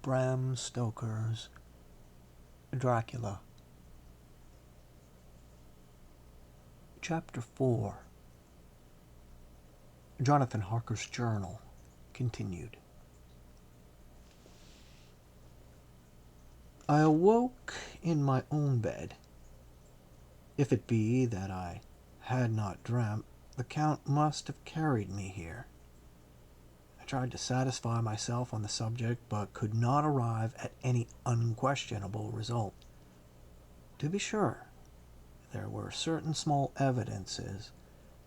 Bram Stoker's Dracula. Chapter 4. Jonathan Harker's Journal continued. I awoke in my own bed. If it be that I had not dreamt, the Count must have carried me here. I tried to satisfy myself on the subject, but could not arrive at any unquestionable result. To be sure, there were certain small evidences,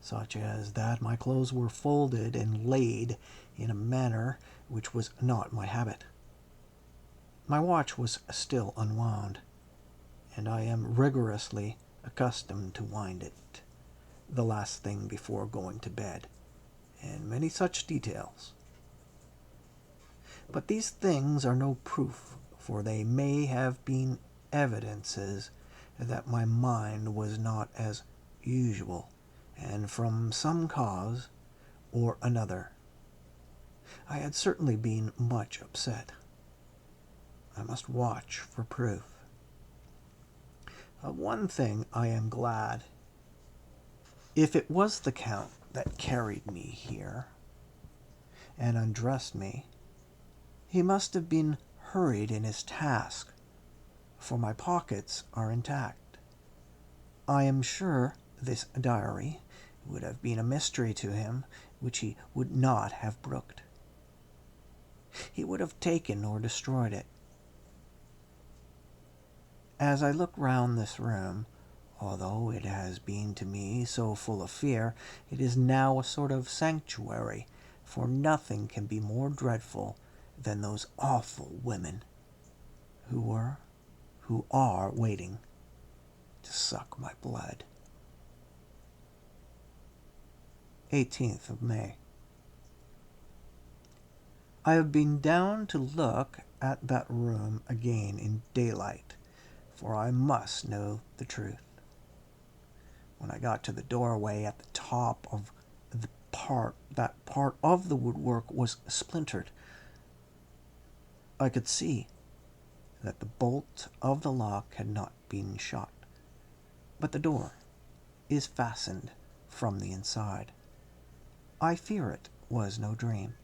such as that my clothes were folded and laid in a manner which was not my habit. My watch was still unwound, and I am rigorously accustomed to wind it the last thing before going to bed, and many such details. But these things are no proof, for they may have been evidences that my mind was not as usual, and from some cause or another I had certainly been much upset. I must watch for proof. Of one thing I am glad. If it was the Count that carried me here and undressed me, he must have been hurried in his task, for my pockets are intact. I am sure this diary would have been a mystery to him which he would not have brooked. He would have taken or destroyed it. As I look round this room, although it has been to me so full of fear, it is now a sort of sanctuary, for nothing can be more dreadful than those awful women who are waiting to suck my blood. 18th of May. I have been down to look at that room again in daylight, for I must know the truth. When I got to the doorway at the top of that part of the woodwork was splintered. I could see that the bolt of the lock had not been shot, but the door is fastened from the inside. I fear it was no dream,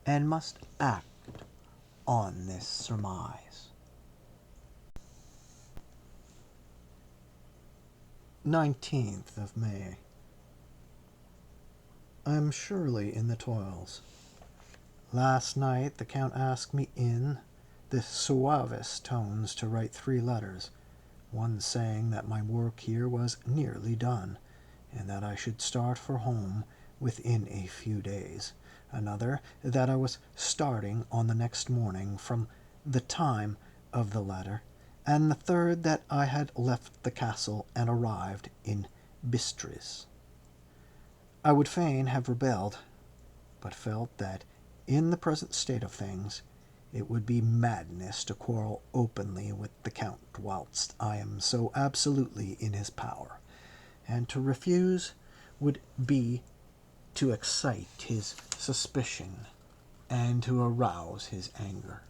and must act on this surmise. 19th of May. I am surely in the toils. Last night the Count asked me in the suavest tones to write 3 letters, one saying that my work here was nearly done, and that I should start for home within a few days, another that I was starting on the next morning from the time of the letter, and the third that I had left the castle and arrived in Bistritz. I would fain have rebelled, but felt that in the present state of things it would be madness to quarrel openly with the Count whilst I am so absolutely in his power, and to refuse would be to excite his suspicion and to arouse his anger.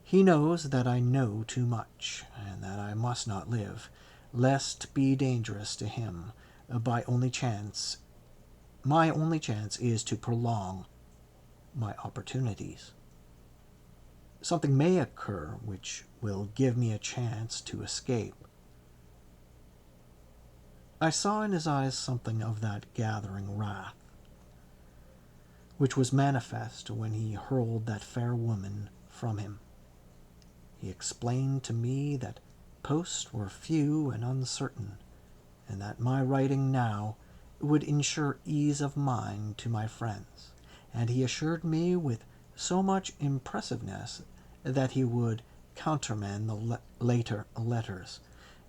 He knows that I know too much, and that I must not live, lest be dangerous to him. My only chance is to prolong my opportunities. Something may occur which will give me a chance to escape. I saw in his eyes something of that gathering wrath, which was manifest when he hurled that fair woman from him. He explained to me that posts were few and uncertain, and that my writing now would ensure ease of mind to my friends, and he assured me with so much impressiveness that he would countermand the later letters,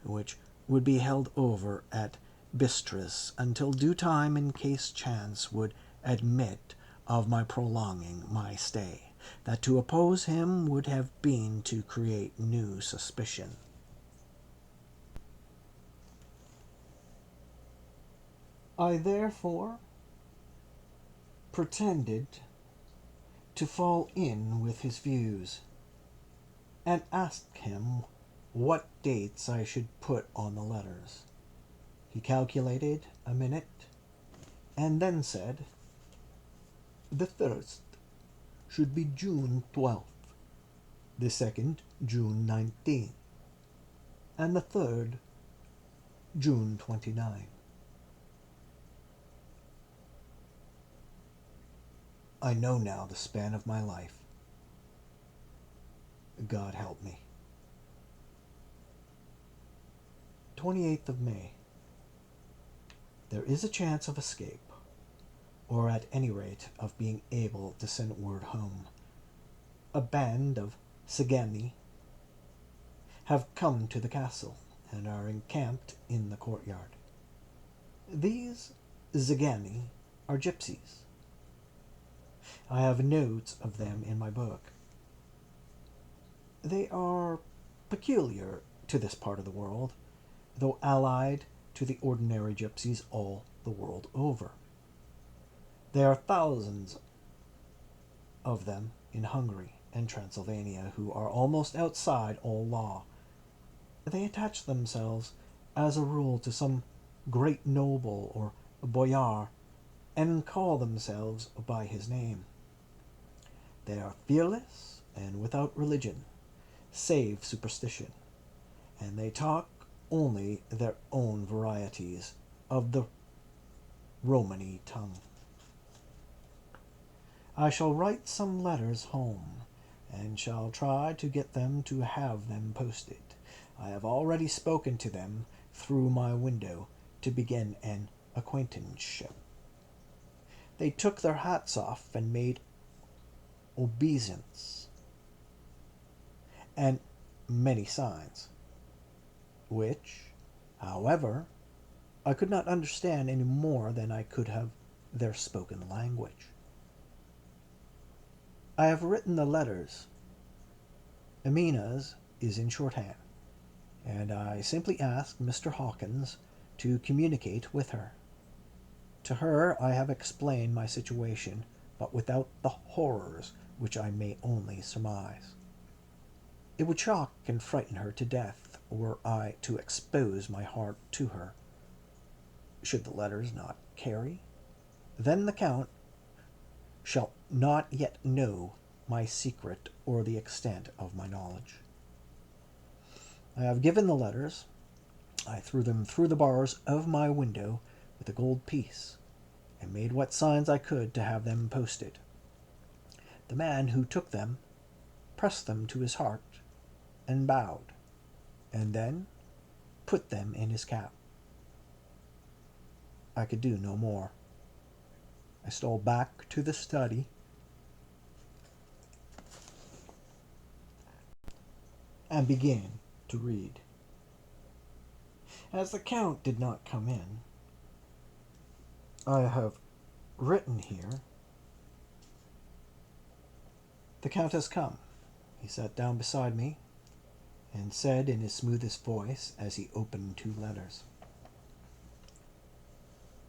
which would be held over at Bistritz until due time, in case chance would admit of my prolonging my stay, that to oppose him would have been to create new suspicion. I therefore pretended to fall in with his views, and asked him what dates I should put on the letters. He calculated a minute, and then said, "The first should be June 12th, the second June 19th, and the third June 29th. I know now the span of my life. God help me. 28th of May. There is a chance of escape, or at any rate of being able to send word home. A band of Szgany have come to the castle and are encamped in the courtyard. These Szgany are gypsies. I have notes of them in my book. They are peculiar to this part of the world, though allied to the ordinary gypsies all the world over. There are thousands of them in Hungary and Transylvania who are almost outside all law. They attach themselves, as a rule, to some great noble or boyar, and call themselves by his name. They are fearless and without religion, save superstition, and they talk only their own varieties of the Romany tongue. I shall write some letters home, and shall try to get them to have them posted. I have already spoken to them through my window to begin an acquaintanceship. They took their hats off and made obeisance and many signs, which, however, I could not understand any more than I could have their spoken language. I have written the letters. Amina's is in shorthand, and I simply asked Mr. Hawkins to communicate with her. To her I have explained my situation, but without the horrors which I may only surmise. It would shock and frighten her to death were I to expose my heart to her. Should the letters not carry, then the Count shall not yet know my secret or the extent of my knowledge. I have given the letters. I threw them through the bars of my window with a gold piece, and made what signs I could to have them posted. The man who took them pressed them to his heart and bowed, and then put them in his cap. I could do no more. I stole back to the study and began to read. As the Count did not come in, I have written here, "The Count has come." He sat down beside me and said in his smoothest voice as he opened two letters,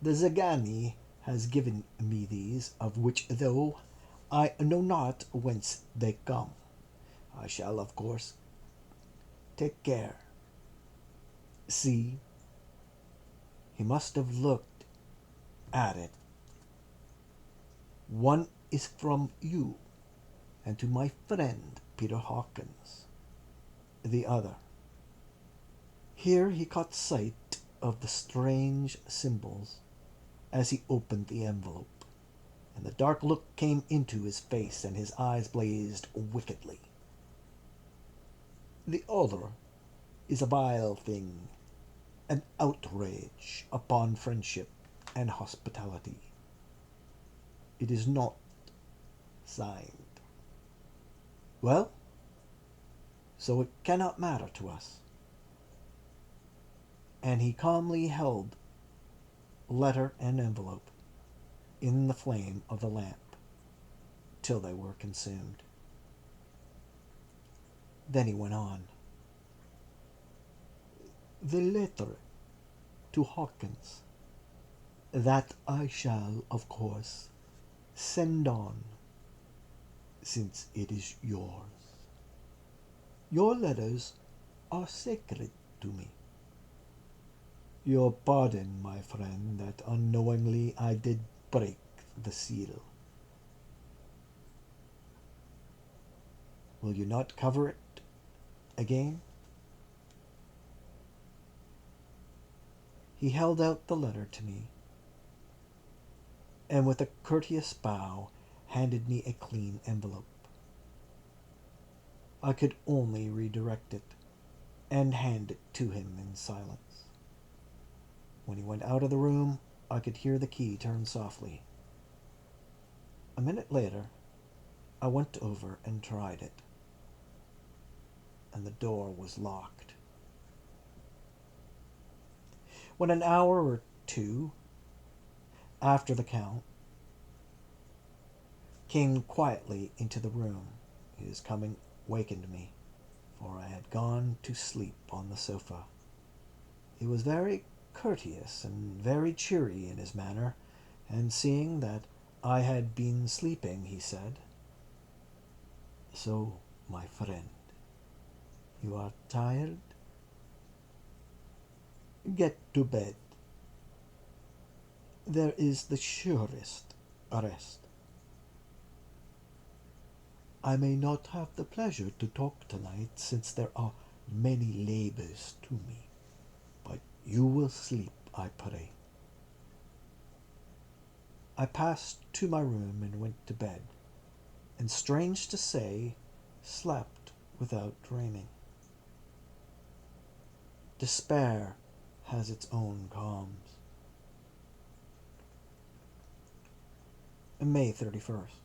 "The Szgany has given me these, of which, though I know not whence they come, I shall, of course, take care. See." He must have looked at it. "One is from you, and to my friend Peter Hawkins. The other." Here he caught sight of the strange symbols as he opened the envelope, and the dark look came into his face, and his eyes blazed wickedly. "The other is a vile thing, an outrage upon friendship and hospitality. It is not signed. Well, so it cannot matter to us." And he calmly held letter and envelope in the flame of the lamp till they were consumed. Then he went on. "The letter to Hawkins, that I shall, of course, send on. since it is yours. Your letters are sacred to me. Your pardon, my friend, that unknowingly I did break the seal. Will you not cover it again? He held out the letter to me, and with a courteous bow handed me a clean envelope. I could only redirect it and hand it to him in silence. When he went out of the room, I could hear the key turn softly. A minute later, I went over and tried it, and the door was locked. When an hour or two after the Count came quietly into the room, his coming wakened me, for I had gone to sleep on the sofa. He was very courteous and very cheery in his manner, and seeing that I had been sleeping, he said, "So, my friend, you are tired? Get to bed. There is the surest rest. I may not have the pleasure to talk tonight, since there are many labors to me, but you will sleep, I pray." I passed to my room and went to bed, and strange to say, slept without dreaming. Despair has its own calms. May 31st.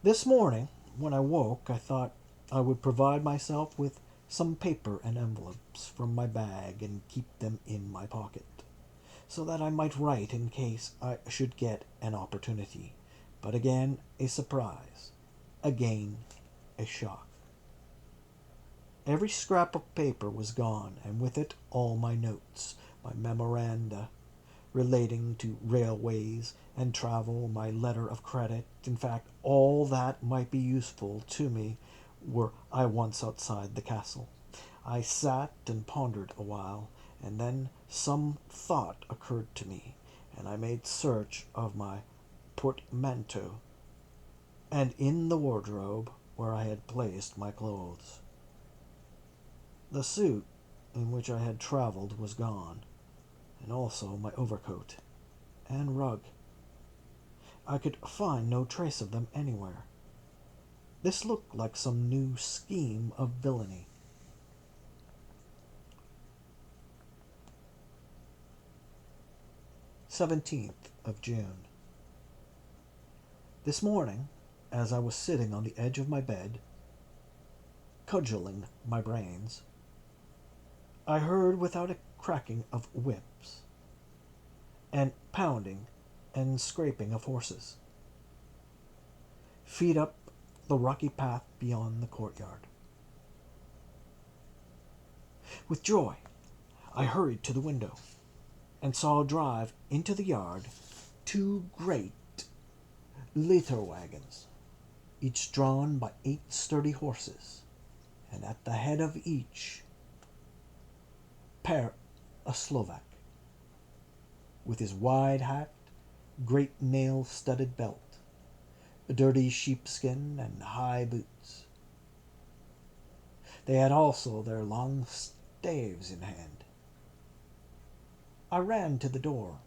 This morning, when I woke, I thought I would provide myself with some paper and envelopes from my bag and keep them in my pocket, so that I might write in case I should get an opportunity. But again a surprise, again a shock. Every scrap of paper was gone, and with it all my notes, my memoranda relating to railways and travel, my letter of credit, in fact, all that might be useful to me were I once outside the castle. I sat and pondered a while, and then some thought occurred to me, and I made search of my portmanteau and in the wardrobe where I had placed my clothes. The suit in which I had travelled was gone, and also my overcoat and rug. I could find no trace of them anywhere. This looked like some new scheme of villainy. 17th of June. This morning, as I was sitting on the edge of my bed, cudgelling my brains, I heard without a cracking of whips and pounding and scraping of horses, feet up the rocky path beyond the courtyard. With joy, I hurried to the window and saw drive into the yard 2 great litter wagons, each drawn by 8 sturdy horses, and at the head of each pair a Slovak, with his wide hat, great nail-studded belt, a dirty sheepskin, and high boots. They had also their long staves in hand. I ran to the door,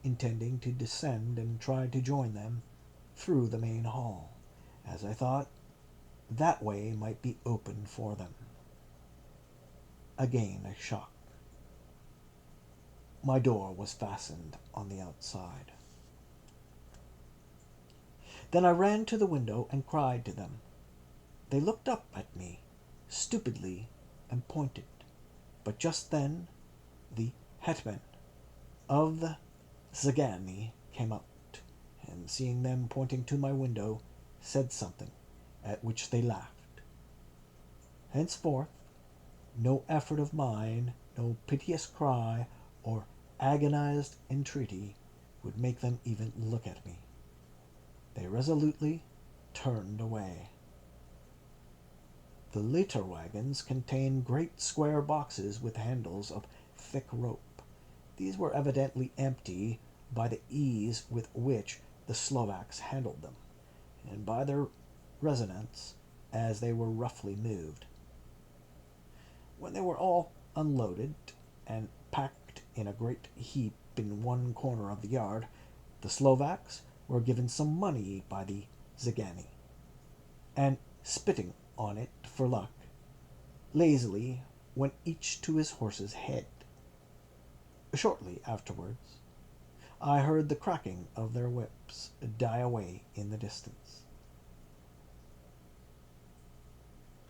intending to descend and try to join them through the main hall, as I thought that way might be open for them. Again a shock. My door was fastened on the outside. Then I ran to the window and cried to them. They looked up at me, stupidly, and pointed. But just then the hetman of the Zagani came out, and seeing them pointing to my window, said something, at which they laughed. Henceforth, no effort of mine, no piteous cry, or agonized entreaty would make them even look at me. They resolutely turned away. The litter wagons contained great square boxes with handles of thick rope. These were evidently empty by the ease with which the Slovaks handled them, and by their resonance as they were roughly moved. When they were all unloaded and packed in a great heap in one corner of the yard, the Slovaks were given some money by the Zagani, and spitting on it for luck, lazily went each to his horse's head. Shortly afterwards, I heard the cracking of their whips die away in the distance.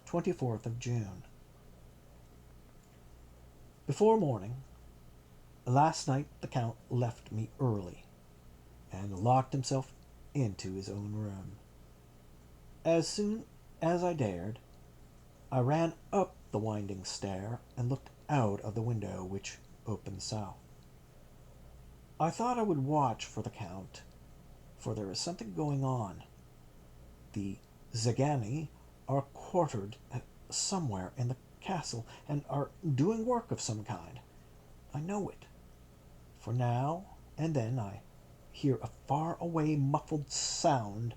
24th of June. Before morning, last night the Count left me early, and locked himself into his own room. As soon as I dared, I ran up the winding stair and looked out of the window which opened south. I thought I would watch for the Count, for there is something going on. The Zagani are quartered somewhere in the castle and are doing work of some kind. I know it, for now and then I hear a far-away muffled sound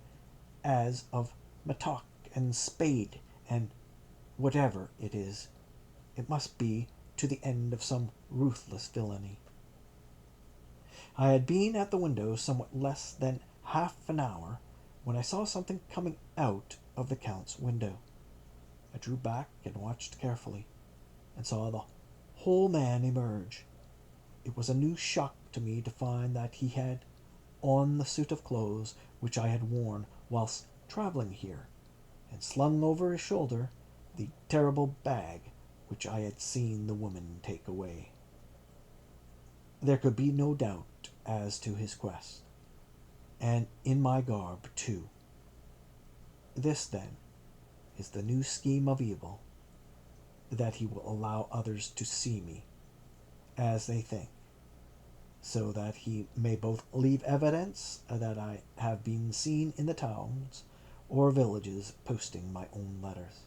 as of mattock and spade, and whatever it is, it must be to the end of some ruthless villainy. I had been at the window somewhat less than half an hour when I saw something coming out of the Count's window. I drew back and watched carefully, and saw the whole man emerge. It was a new shock to me to find that he had on the suit of clothes which I had worn whilst travelling here, and slung over his shoulder the terrible bag which I had seen the woman take away. There could be no doubt as to his quest, and in my garb too. This, then, is the new scheme of evil, that he will allow others to see me, as they think, so that he may both leave evidence that I have been seen in the towns or villages posting my own letters,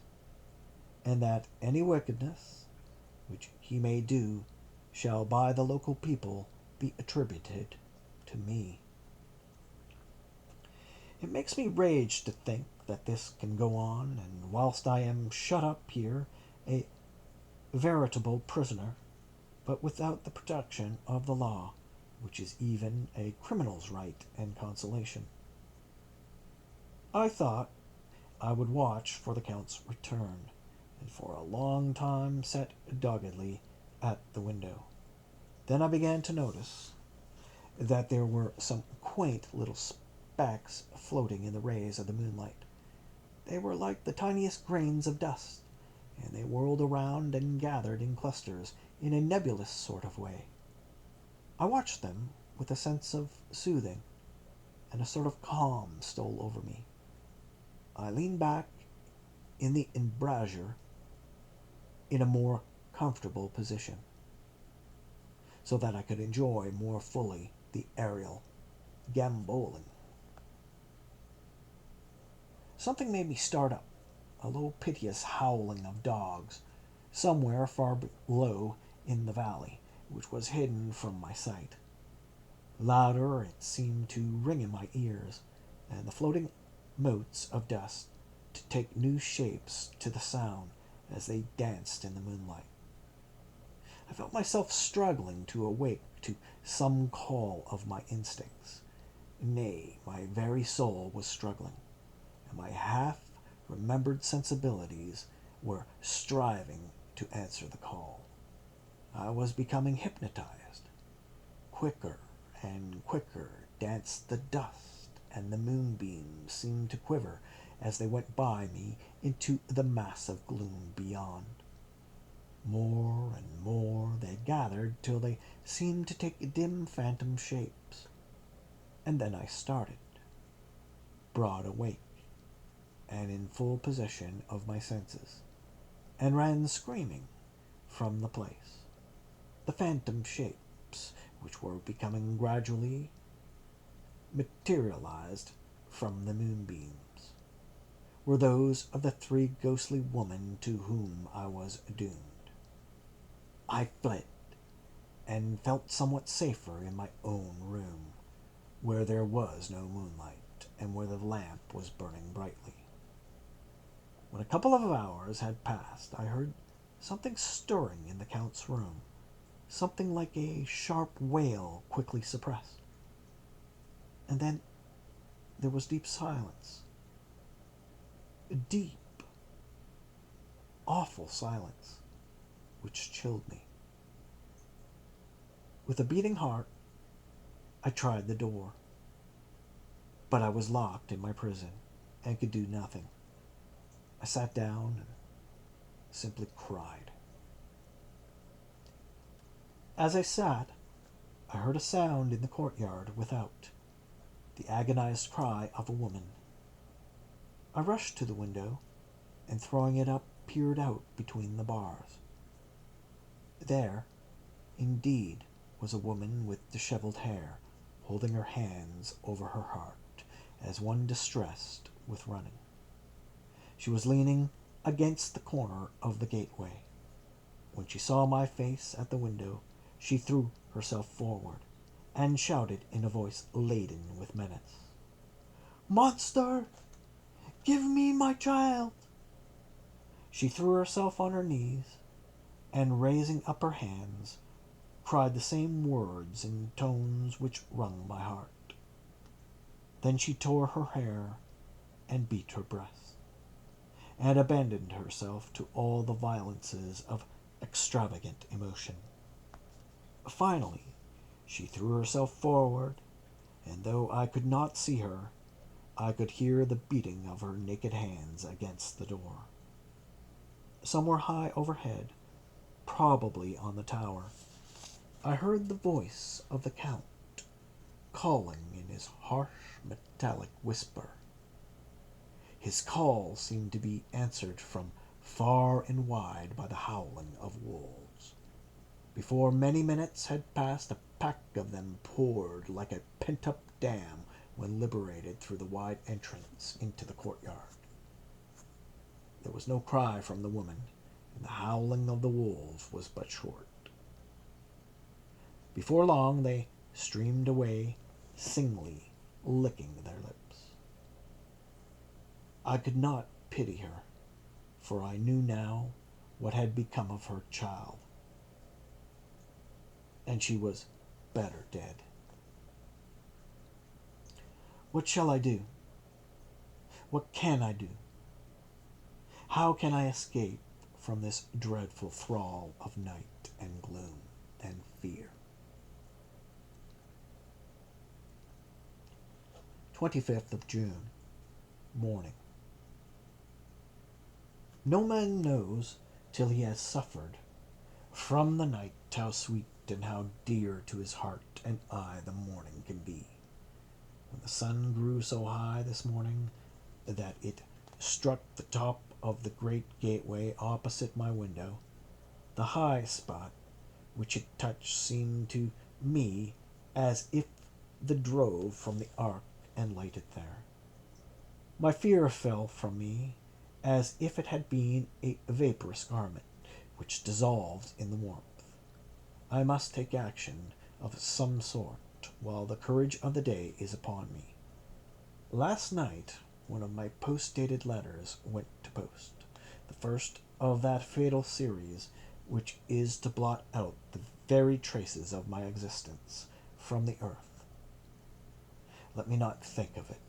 and that any wickedness which he may do shall by the local people be attributed to me. It makes me rage to think that this can go on, and whilst I am shut up here, a veritable prisoner, but without the protection of the law, which is even a criminal's right and consolation. I thought I would watch for the Count's return, and for a long time sat doggedly at the window. Then I began to notice that there were some quaint little specks floating in the rays of the moonlight. They were like the tiniest grains of dust, and they whirled around and gathered in clusters in a nebulous sort of way. I watched them with a sense of soothing, and a sort of calm stole over me. I leaned back in the embrasure in a more comfortable position, so that I could enjoy more fully the aerial gamboling. Something made me start up, a low piteous howling of dogs, somewhere far below in the valley, which was hidden from my sight. Louder it seemed to ring in my ears, and the floating motes of dust to take new shapes to the sound as they danced in the moonlight. I felt myself struggling to awake to some call of my instincts. Nay, my very soul was struggling, and my half-remembered sensibilities were striving to answer the call. I was becoming hypnotized. Quicker and quicker danced the dust, and the moonbeams seemed to quiver as they went by me into the mass of gloom beyond. More and more they gathered till they seemed to take dim phantom shapes. And then I started, broad awake, and in full possession of my senses, and ran screaming from the place. The phantom shapes, which were becoming gradually materialized from the moonbeams, were those of the three ghostly women to whom I was doomed. I fled, and felt somewhat safer in my own room, where there was no moonlight, and where the lamp was burning brightly. When a couple of hours had passed, I heard something stirring in the Count's room, something like a sharp wail quickly suppressed. And then there was deep silence. Deep, awful silence, which chilled me. With a beating heart, I tried the door, but I was locked in my prison and could do nothing. I sat down and simply cried. As I sat, I heard a sound in the courtyard without, the agonized cry of a woman. I rushed to the window, and throwing it up, peered out between the bars. There, indeed, was a woman with disheveled hair, holding her hands over her heart, as one distressed with running. She was leaning against the corner of the gateway. When she saw my face at the window, she threw herself forward, and shouted in a voice laden with menace, "Monster! Give me my child!" She threw herself on her knees, and raising up her hands, cried the same words in tones which wrung my heart. Then she tore her hair and beat her breast, and abandoned herself to all the violences of extravagant emotion. Finally, she threw herself forward, and though I could not see her, I could hear the beating of her naked hands against the door. Somewhere high overhead, probably on the tower, I heard the voice of the Count calling in his harsh metallic whisper. His call seemed to be answered from far and wide by the howling of wolves. Before many minutes had passed, a pack of them poured like a pent-up dam when liberated through the wide entrance into the courtyard. There was no cry from the woman, and the howling of the wolves was but short. Before long they streamed away, singly licking their lips. I could not pity her, for I knew now what had become of her child, and she was better dead. What shall I do? What can I do? How can I escape from this dreadful thrall of night and gloom and fear? 25th of June, morning. No man knows, till he has suffered, from the night how sweet and how dear to his heart and eye the morning can be. When the sun grew so high this morning that it struck the top of the great gateway opposite my window, the high spot which it touched seemed to me as if the drove from the ark and lighted there. My fear fell from me as if it had been a vaporous garment which dissolved in the warmth. I must take action of some sort while the courage of the day is upon me. Last night one of my post-dated letters went to post, the first of that fatal series which is to blot out the very traces of my existence from the earth. Let me not think of it.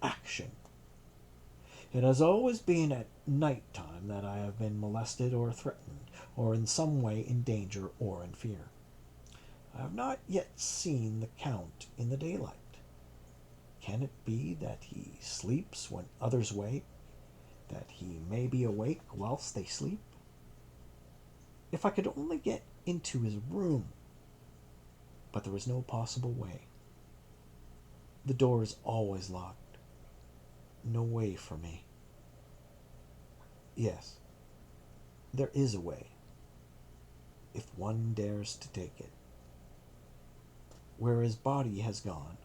Action. It has always been at night time that I have been molested or threatened, or in some way in danger or in fear. I have not yet seen the Count in the daylight. Can it be that he sleeps when others wake, that he may be awake whilst they sleep? If I could only get into his room! But there is no possible way. The door is always locked. No way for me. Yes, there is a way, if one dares to take it. Where his body has gone,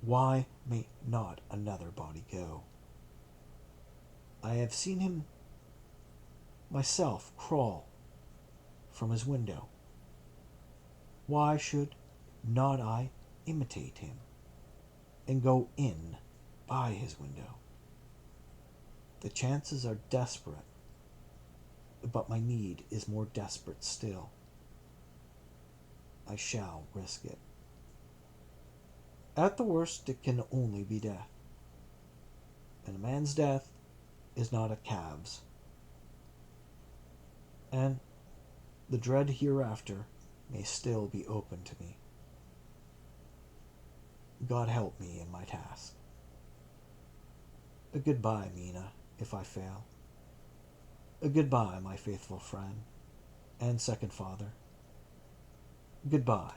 why may not another body go? I have seen him myself crawl from his window. Why should not I imitate him and go in by his window? The chances are desperate, but my need is more desperate still. I shall risk it. At the worst, it can only be death. And a man's death is not a calf's. And the dread hereafter may still be open to me. God help me in my task. A goodbye, Mina, if I fail. A goodbye, my faithful friend and second father. Goodbye,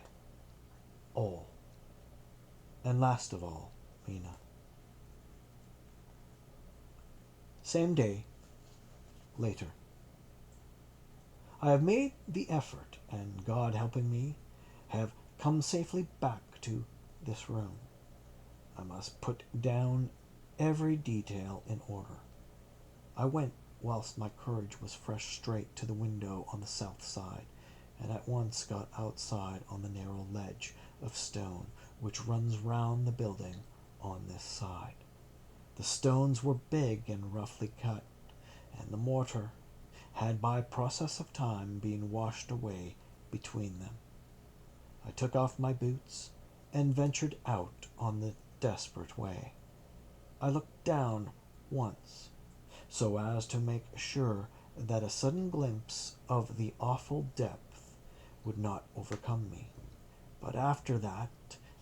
all. And last of all, Mina. Same day, later. I have made the effort, and God helping me, have come safely back to this room. I must put down every detail in order. I went whilst my courage was fresh straight to the window on the south side, and at once got outside on the narrow ledge of stone which runs round the building on this side. The stones were big and roughly cut, and the mortar had by process of time been washed away between them. I took off my boots and ventured out on the desperate way. I looked down once, so as to make sure that a sudden glimpse of the awful depth would not overcome me, but after that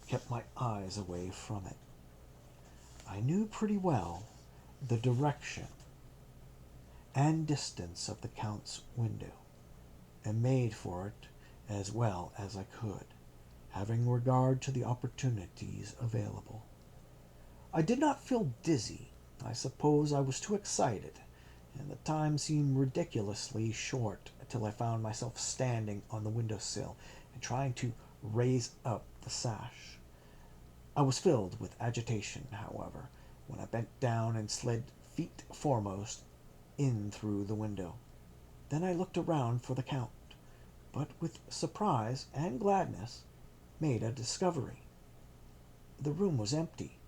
kept my eyes away from it. I knew pretty well the direction and distance of the Count's window, and made for it as well as I could, having regard to the opportunities available. I did not feel dizzy. I suppose I was too excited, and the time seemed ridiculously short till I found myself standing on the window sill and trying to raise up the sash. I was filled with agitation, however, when I bent down and slid feet foremost in through the window. Then I looked around for the Count, but with surprise and gladness made a discovery. The room was empty.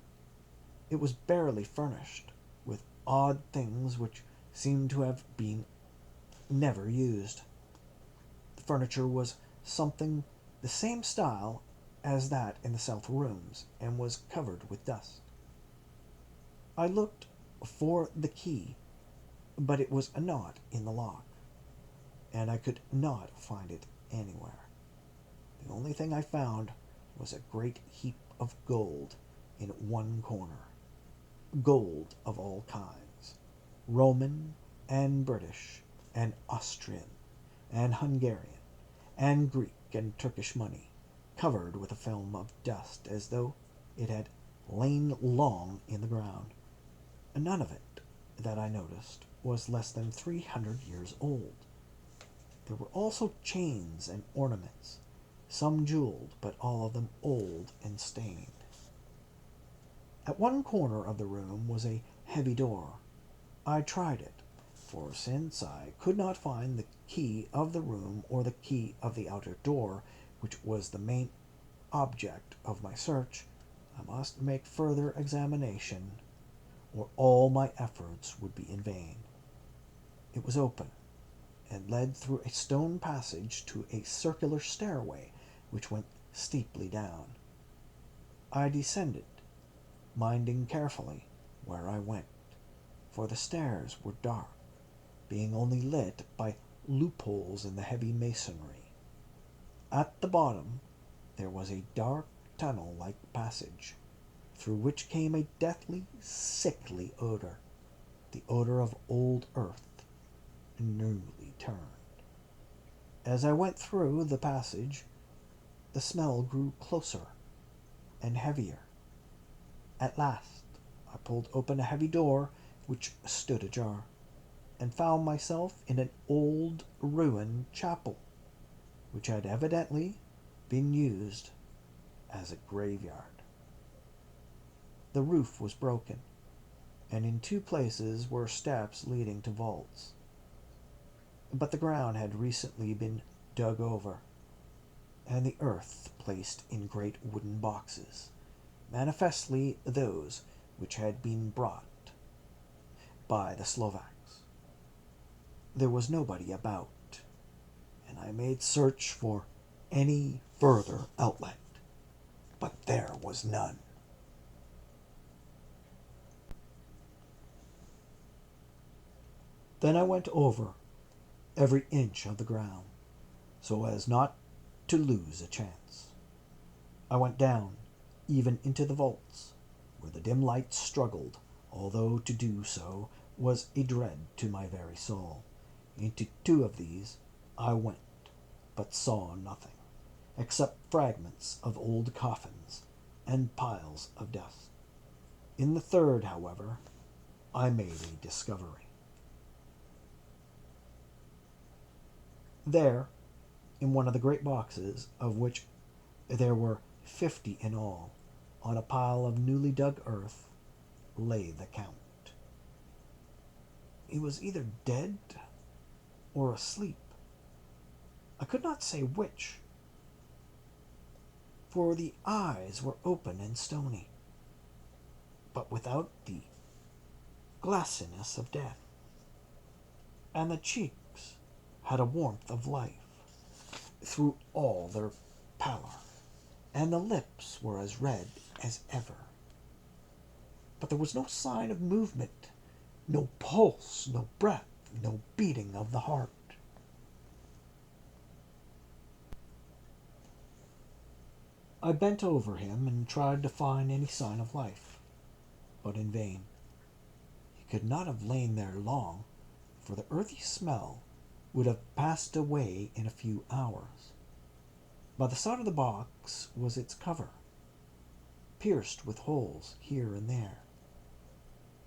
It was barely furnished with odd things which seemed to have been never used. The furniture was something the same style as that in the south rooms, and was covered with dust. I looked for the key, but it was not in the lock, and I could not find it anywhere. The only thing I found was a great heap of gold in one corner. Gold of all kinds, Roman and British and Austrian and Hungarian and Greek and Turkish money, covered with a film of dust as though it had lain long in the ground. None of it, that I noticed, was less than 300 years old. There were also chains and ornaments, some jeweled, but all of them old and stained. At one corner of the room was a heavy door. I tried it, for since I could not find the key of the room or the key of the outer door, which was the main object of my search, I must make further examination, or all my efforts would be in vain. It was open, and led through a stone passage to a circular stairway which went steeply down. I descended, minding carefully where I went, for the stairs were dark, being only lit by loopholes in the heavy masonry. At the bottom there was a dark tunnel-like passage, through which came a deathly, sickly odor, the odor of old earth, newly turned. As I went through the passage, the smell grew closer and heavier. At last I pulled open a heavy door which stood ajar, and found myself in an old ruined chapel, which had evidently been used as a graveyard. The roof was broken, and in 2 places were steps leading to vaults. But the ground had recently been dug over, and the earth placed in great wooden boxes, manifestly those which had been brought by the Slovaks. There was nobody about, and I made search for any further outlet, but there was none. Then I went over every inch of the ground, so as not to lose a chance. I went down even into the vaults, where the dim light struggled, although to do so was a dread to my very soul. Into 2 of these I went, but saw nothing, except fragments of old coffins and piles of dust. In the 3rd, however, I made a discovery. There, in one of the great boxes, of which there were 50 in all, on a pile of newly dug earth, lay the Count. He was either dead or asleep. I could not say which, for the eyes were open and stony, but without the glassiness of death, and the cheeks had a warmth of life through all their pallor, and the lips were as red as ever. But there was no sign of movement, no pulse, no breath, no beating of the heart. I bent over him and tried to find any sign of life, but in vain. He could not have lain there long, for the earthy smell would have passed away in a few hours. By the side of the box was its cover, pierced with holes here and there.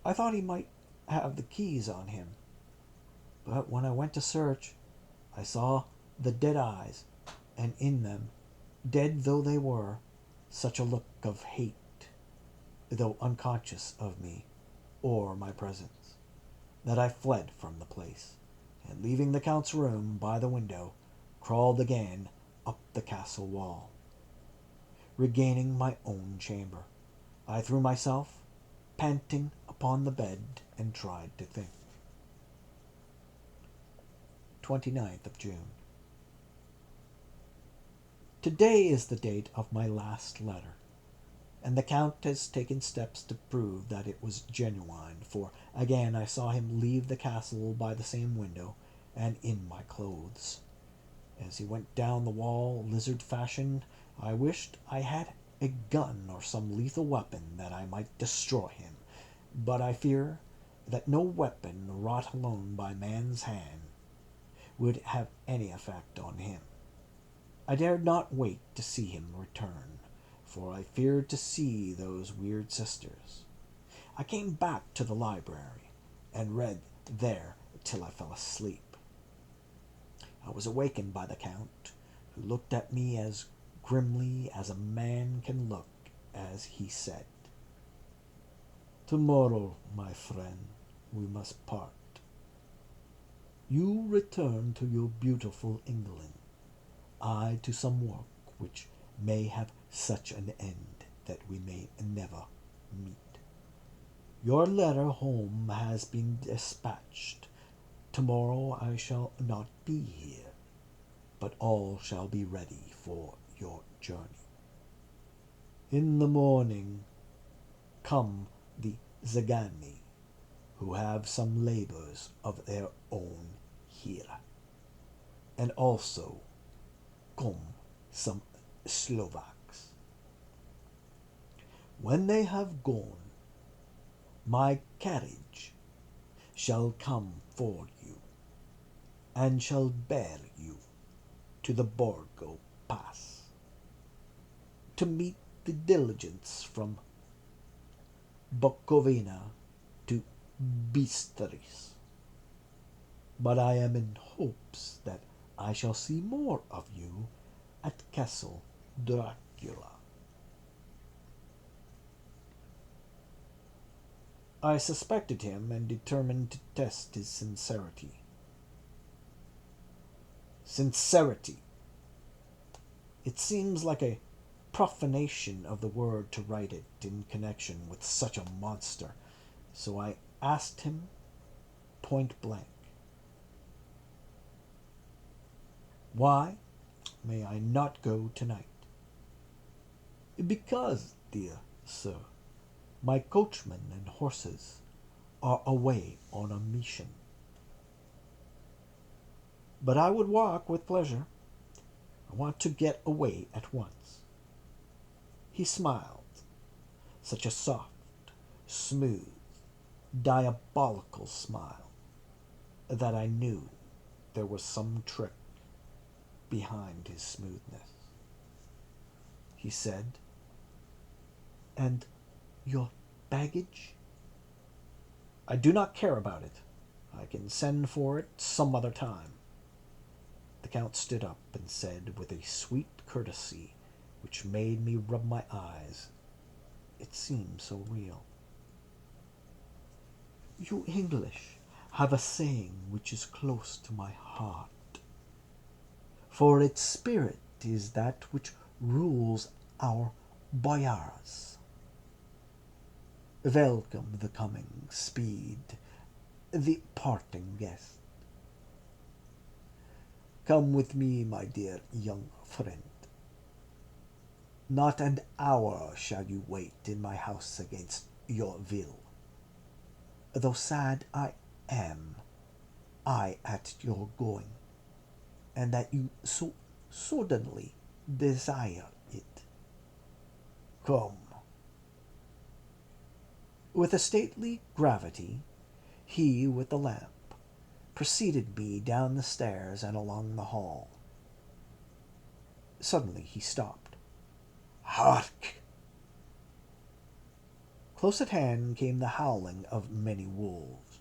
I thought he might have the keys on him, but when I went to search, I saw the dead eyes, and in them, dead though they were, such a look of hate, though unconscious of me or my presence, that I fled from the place, and leaving the Count's room by the window, crawled again up the castle wall. Regaining my own chamber, I threw myself, panting, upon the bed, and tried to think. 29th of June. Today is the date of my last letter, and the Count has taken steps to prove that it was genuine, for again I saw him leave the castle by the same window, and in my clothes. As he went down the wall, lizard fashion, I wished I had a gun or some lethal weapon that I might destroy him, but I fear that no weapon wrought alone by man's hand would have any effect on him. I dared not wait to see him return, for I feared to see those weird sisters. I came back to the library, and read there till I fell asleep. I was awakened by the Count, who looked at me as grimly as a man can look, as he said, "Tomorrow, my friend, we must part. You return to your beautiful England, I to some work which may have such an end that we may never meet. Your letter home has been dispatched. Tomorrow I shall not be here, but all shall be ready for your journey. In the morning come the Zagani, who have some labors of their own here, and also come some Slovaks. When they have gone, my carriage shall come for you, and shall bear you to the Borgo Pass, to meet the diligence from Bukovina to Bistris. But I am in hopes that I shall see more of you at Castle Dracula." I suspected him and determined to test his sincerity. Sincerity. It seems like a profanation of the word to write it in connection with such a monster, so I asked him point blank, "Why may I not go tonight?" "Because, dear sir, my coachman and horses are away on a mission." "But I would walk with pleasure. I want to get away at once." He smiled, such a soft, smooth, diabolical smile, that I knew there was some trick behind his smoothness. He said, "And your baggage?" "I do not care about it. I can send for it some other time." The Count stood up and said with a sweet courtesy which made me rub my eyes, it seemed so real, "You English have a saying which is close to my heart. For its spirit is that which rules our boyars. Welcome the coming speed, the parting guest. Come with me, my dear young friend. Not an hour shall you wait in my house against your will. Though sad I am, at your going, and that you so suddenly desire it. Come." With a stately gravity, he with the lamp preceded me down the stairs and along the hall. Suddenly he stopped. "Hark!" Close at hand came the howling of many wolves.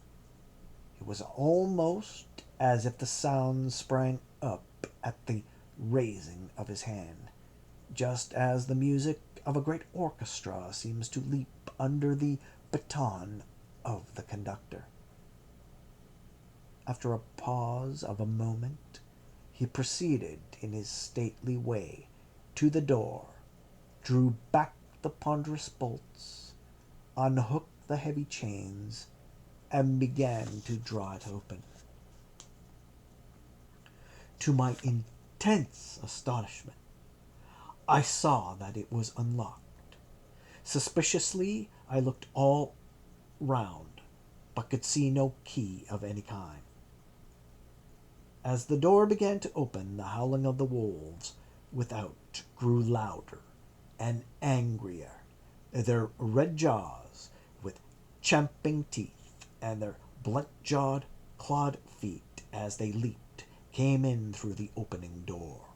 It was almost as if the sound sprang up at the raising of his hand, just as the music of a great orchestra seems to leap under the baton of the conductor. After a pause of a moment, he proceeded in his stately way to the door, drew back the ponderous bolts, unhooked the heavy chains, and began to draw it open. To my intense astonishment, I saw that it was unlocked. Suspiciously, I looked all round, but could see no key of any kind. As the door began to open, the howling of the wolves without grew louder and angrier, their red jaws with champing teeth, and their blunt-jawed, clawed feet, as they leaped, came in through the opening door.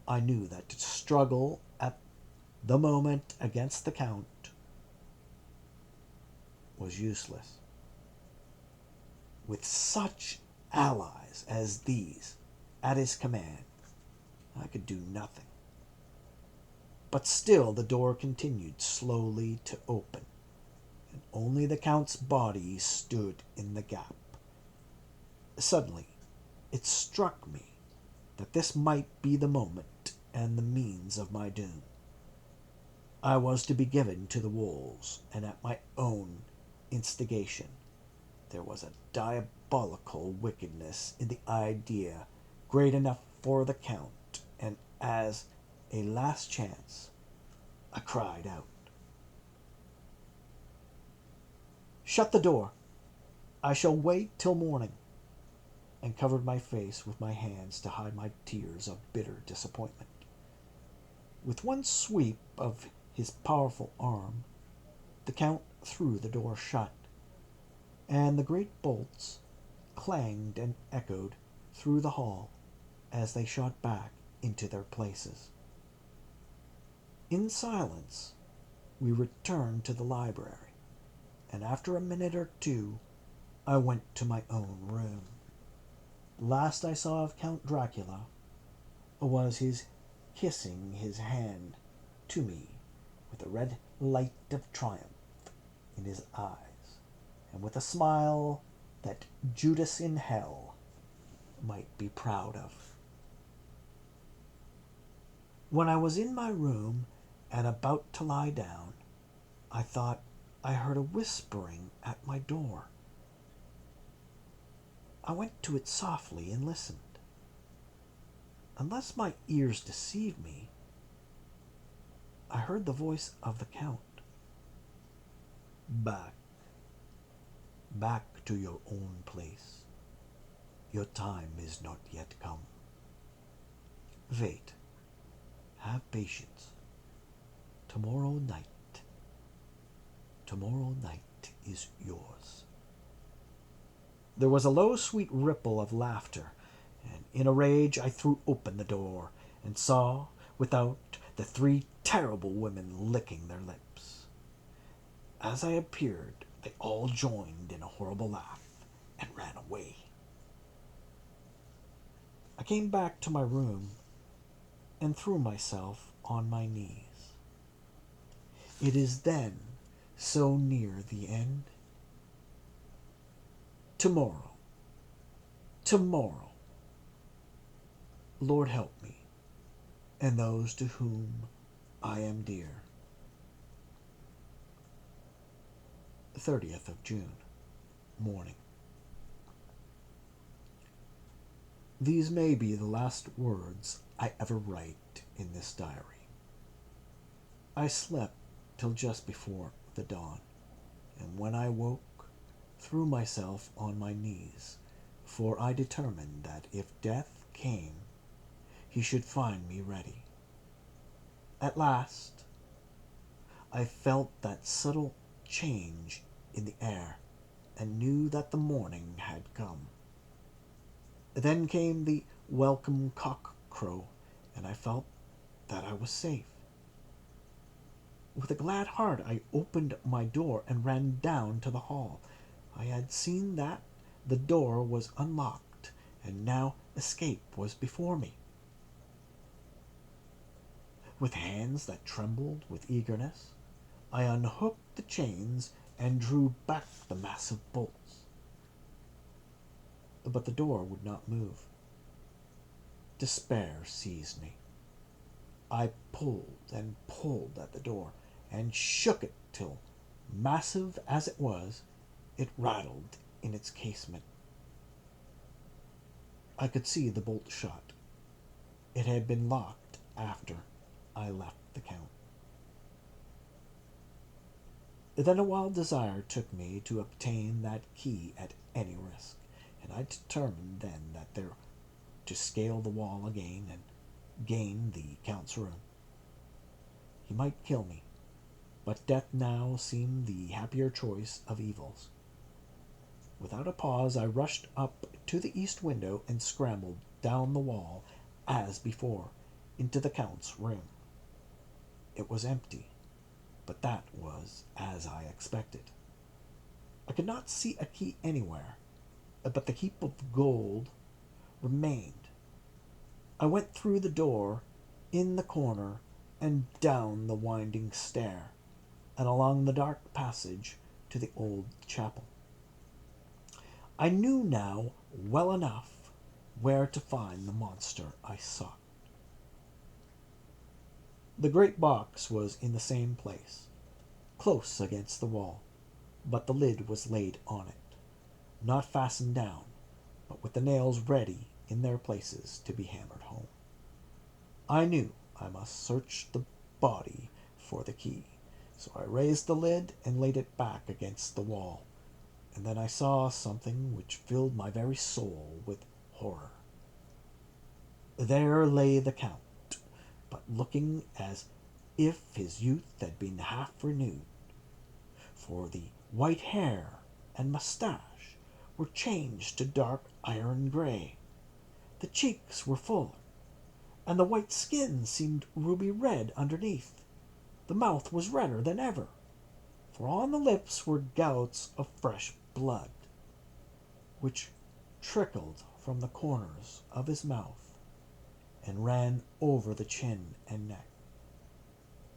I knew that to struggle at the moment against the Count was useless. With such allies as these at his command, I could do nothing. But still the door continued slowly to open, and only the Count's body stood in the gap. Suddenly it struck me that this might be the moment and the means of my doom. I was to be given to the wolves, and at my own instigation. There was a diabolical wickedness in the idea great enough for the Count, and as a last chance I cried out, "Shut the door! I shall wait till morning," and covered my face with my hands to hide my tears of bitter disappointment. With one sweep of his powerful arm, the Count threw the door shut, and the great bolts clanged and echoed through the hall as they shot back into their places. In silence we returned to the library, and after a minute or two I went to my own room. Last I saw of Count Dracula was his kissing his hand to me with a red light of triumph in his eyes, and with a smile that Judas in hell might be proud of. When I was in my room and about to lie down, I thought I heard a whispering at my door. I went to it softly and listened. Unless my ears deceive me, I heard the voice of the Count. Back, back to your own place. Your time is not yet come. Wait, have patience. Tomorrow night is yours. There was a low, sweet ripple of laughter, and in a rage I threw open the door and saw without the three terrible women licking their lips. As I appeared, they all joined in a horrible laugh and ran away. I came back to my room and threw myself on my knees. It is then so near the end. Tomorrow, Lord help me, and those to whom I am dear. 30th of June, morning. These may be the last words I ever write in this diary. I slept till just before the dawn, and when I woke, threw myself on my knees, for I determined that if death came, he should find me ready. At last, I felt that subtle change in the air, and knew that the morning had come. Then came the welcome cock-crow, and I felt that I was safe. With a glad heart I opened my door and ran down to the hall. I had seen that the door was unlocked, and now escape was before me. With hands that trembled with eagerness, I unhooked the chains and drew back the massive bolts. But the door would not move. Despair seized me. I pulled and pulled at the door, and shook it till, massive as it was, it rattled in its casement. I could see the bolt shut. It had been locked after I left the Count. Then a wild desire took me to obtain that key at any risk, and I determined then that there to scale the wall again and gain the Count's room. He might kill me, but death now seemed the happier choice of evils. Without a pause, I rushed up to the east window and scrambled down the wall, as before, into the Count's room. It was empty, but that was as I expected. I could not see a key anywhere, but the heap of gold remained. I went through the door, in the corner, and down the winding stair, and along the dark passage to the old chapel. I knew now well enough where to find the monster I sought. The great box was in the same place, close against the wall, but the lid was laid on it, not fastened down, but with the nails ready in their places to be hammered home. I knew I must search the body for the key, so I raised the lid and laid it back against the wall, and then I saw something which filled my very soul with horror. There lay the Count, but looking as if his youth had been half renewed, for the white hair and moustache were changed to dark iron gray. The cheeks were fuller, and the white skin seemed ruby red underneath. The mouth was redder than ever, for on the lips were gouts of fresh blood, which trickled from the corners of his mouth and ran over the chin and neck.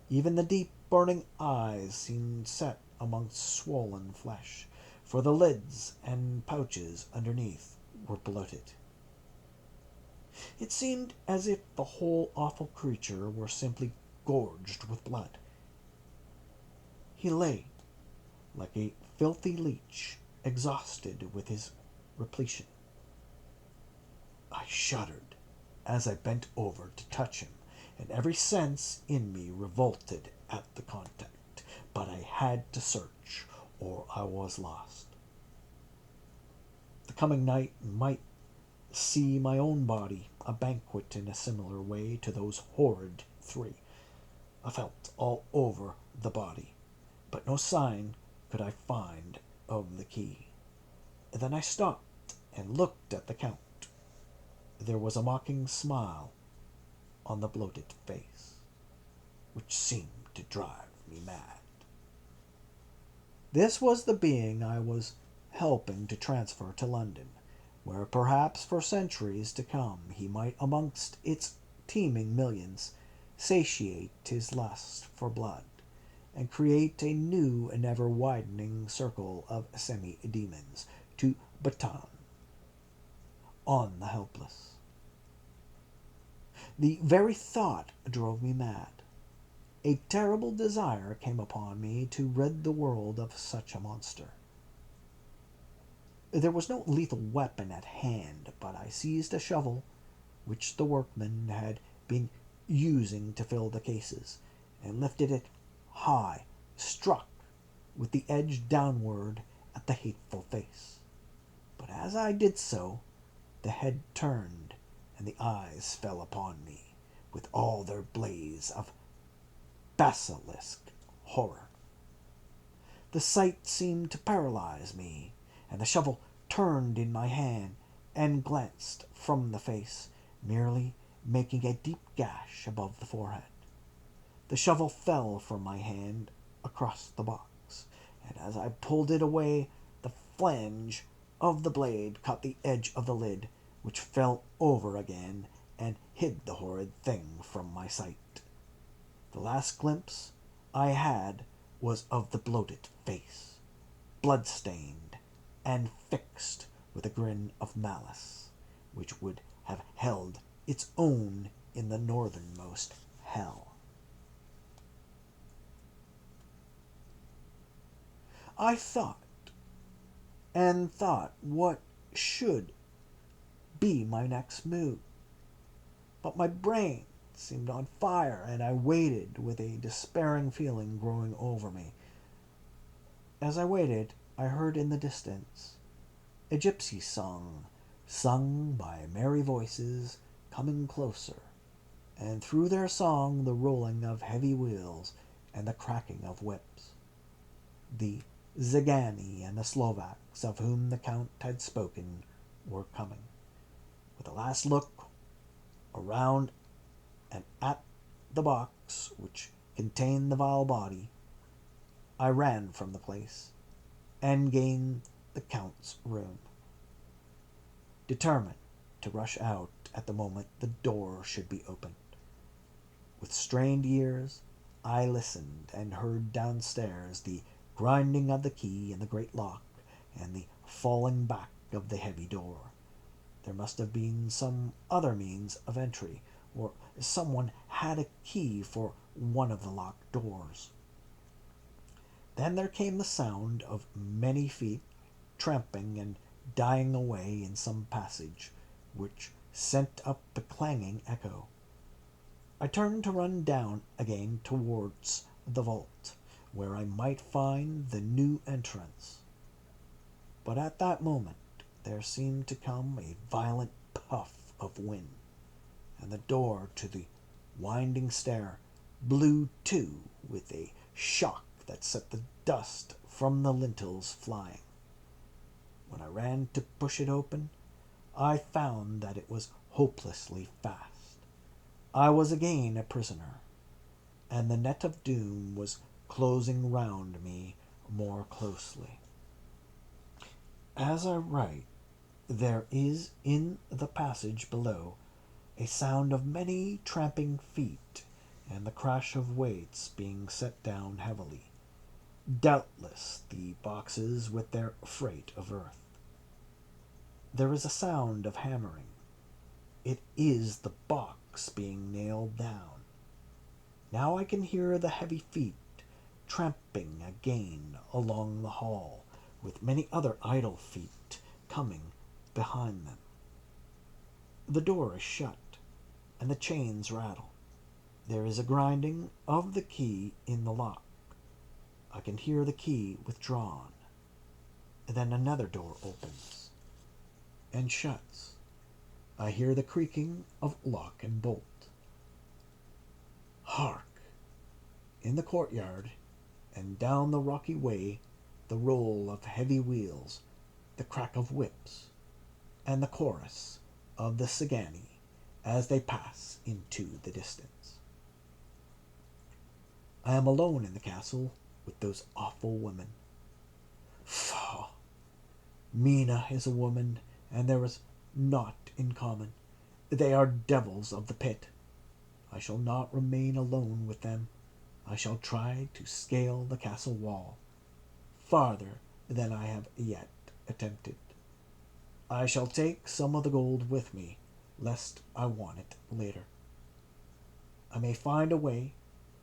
Even the deep burning eyes seemed set amongst swollen flesh, for the lids and pouches underneath were bloated. It seemed as if the whole awful creature were simply gorged with blood. He lay like a filthy leech, exhausted with his repletion. I shuddered as I bent over to touch him, and every sense in me revolted at the contact. But I had to search, or I was lost. The coming night might see my own body a banquet in a similar way to those horrid three. I felt all over the body, but no sign could I find of the key. Then I stopped and looked at the Count. There was a mocking smile on the bloated face, which seemed to drive me mad. This was the being I was helping to transfer to London, where perhaps for centuries to come he might, amongst its teeming millions, satiate his lust for blood, and create a new and ever-widening circle of semi-demons to baton on the helpless. The very thought drove me mad. A terrible desire came upon me to rid the world of such a monster. There was no lethal weapon at hand, but I seized a shovel, which the workmen had been using to fill the cases, and lifted it high, struck with the edge downward at the hateful face. But as I did so, the head turned, and the eyes fell upon me with all their blaze of basilisk horror. The sight seemed to paralyze me, and the shovel turned in my hand and glanced from the face, merely making a deep gash above the forehead. The shovel fell from my hand across the box, and as I pulled it away, the flange of the blade caught the edge of the lid, which fell over again and hid the horrid thing from my sight. The last glimpse I had was of the bloated face, blood-stained and fixed with a grin of malice, which would have held its own in the northernmost hell. I thought and thought what should be my next move, but my brain seemed on fire, and I waited with a despairing feeling growing over me. As I waited, I heard in the distance a gypsy song, sung by merry voices, coming closer, and through their song the rolling of heavy wheels and the cracking of whips. The Zagani and the Slovaks of whom the Count had spoken were coming. With a last look around and at the box which contained the vile body, I ran from the place and gained the Count's room, determined to rush out at the moment the door should be opened. With strained ears I listened and heard downstairs the grinding of the key in the great lock and the falling back of the heavy door. There must have been some other means of entry, or someone had a key for one of the locked doors. Then there came the sound of many feet tramping and dying away in some passage, which sent up a clanging echo. I turned to run down again towards the vault, where I might find the new entrance. But at that moment there seemed to come a violent puff of wind, and the door to the winding stair blew to with a shock that set the dust from the lintels flying. When I ran to push it open, I found that it was hopelessly fast. I was again a prisoner, and the net of doom was closing round me more closely. As I write, there is in the passage below a sound of many tramping feet and the crash of weights being set down heavily. Doubtless the boxes with their freight of earth. There is a sound of hammering. It is the box being nailed down. Now I can hear the heavy feet tramping again along the hall, with many other idle feet coming behind them. The door is shut, and the chains rattle. There is a grinding of the key in the lock. I can hear the key withdrawn. Then another door opens and shuts. I hear the creaking of lock and bolt. Hark! In the courtyard and down the rocky way, the roll of heavy wheels, the crack of whips, and the chorus of the Sagani as they pass into the distance. I am alone in the castle with those awful women. Faugh! Mina is a woman, and there is naught in common. They are devils of the pit. I shall not remain alone with them. I shall try to scale the castle wall, farther than I have yet attempted. I shall take some of the gold with me, lest I want it later. I may find a way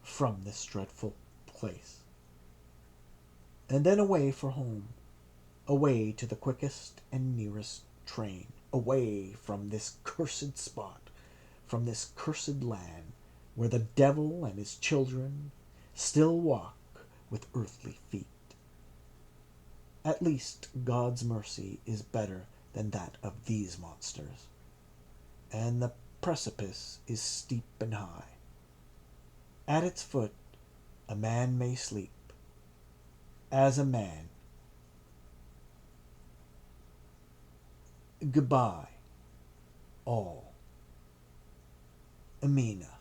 from this dreadful place. And then away for home, away to the quickest and nearest train, away from this cursed spot, from this cursed land, where the devil and his children still walk with earthly feet. At least God's mercy is better than that of these monsters, and the precipice is steep and high. At its foot a man may sleep, as a man. Goodbye, all. Amina.